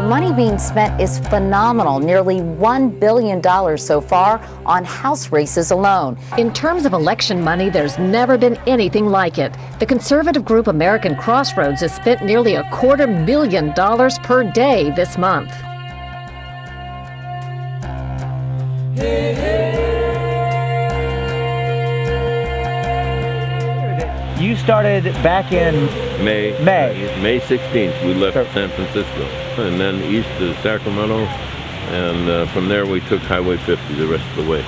money being spent is phenomenal, nearly $1 billion so far on House races alone. In terms of election money, there's never been anything like it. The conservative group American Crossroads has spent nearly $250,000 per day this month. You started back in May 16th. We left Sure. San Francisco and then east to Sacramento, and from there we took Highway 50 the rest of the way.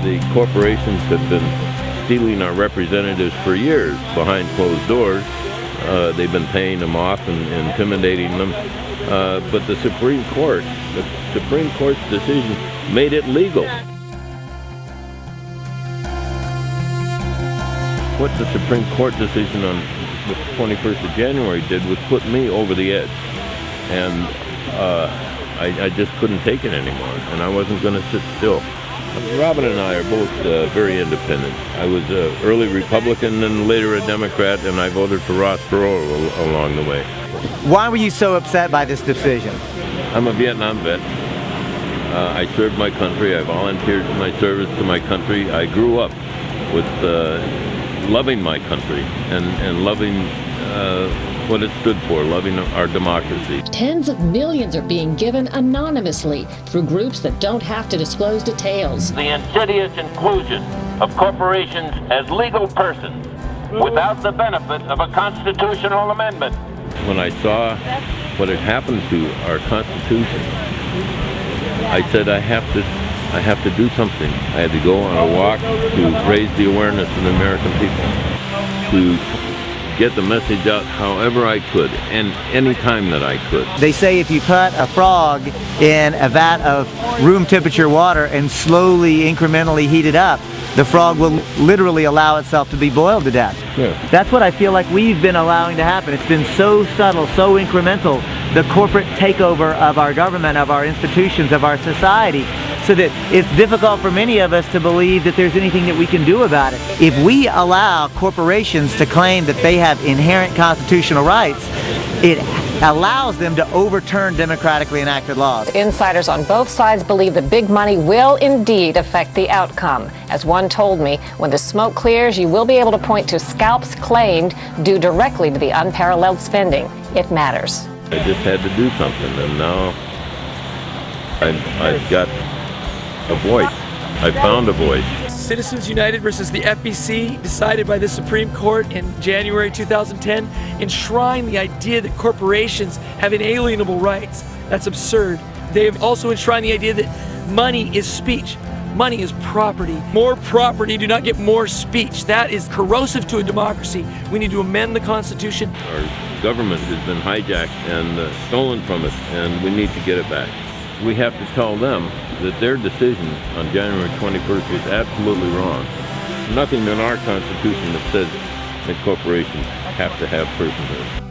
The corporations have been stealing our representatives for years behind closed doors. They've been paying them off and intimidating them. But the Supreme Court's decision made it legal. What the Supreme Court decision on the 21st of January did was put me over the edge. And I just couldn't take it anymore, and I wasn't going to sit still. Robin and I are both very independent. I was an early Republican and later a Democrat, and I voted for Ross Perot along the way. Why were you so upset by this decision? I'm a Vietnam vet. I served my country. I volunteered my service to my country. I grew up with loving my country and loving what it stood for, loving our democracy. Tens of millions are being given anonymously through groups that don't have to disclose details. The insidious inclusion of corporations as legal persons without the benefit of a constitutional amendment. When I saw what had happened to our Constitution, I said I have to do something. I had to go on a walk to raise the awareness of the American people, to get the message out however I could and any time that I could. They say if you put a frog in a vat of room temperature water and slowly, incrementally heat it up, the frog will literally allow itself to be boiled to death. Yeah. That's what I feel like we've been allowing to happen. It's been so subtle, so incremental, the corporate takeover of our government, of our institutions, of our society, so that it's difficult for many of us to believe that there's anything that we can do about it. If we allow corporations to claim that they have inherent constitutional rights, it allows them to overturn democratically enacted laws. Insiders on both sides believe that big money will indeed affect the outcome. As one told me, when the smoke clears, you will be able to point to scalps claimed due directly to the unparalleled spending. It matters. I just had to do something, and now I've got a voice. I found a voice. Citizens United versus the FEC, decided by the Supreme Court in January 2010, enshrine the idea that corporations have inalienable rights. That's absurd. They have also enshrined the idea that money is speech. Money is property. More property do not get more speech. That is corrosive to a democracy. We need to amend the Constitution. Our government has been hijacked and stolen from us, and we need to get it back. We have to tell them that their decision on January 21st is absolutely wrong. Nothing in our Constitution that says that corporations have to have personhood.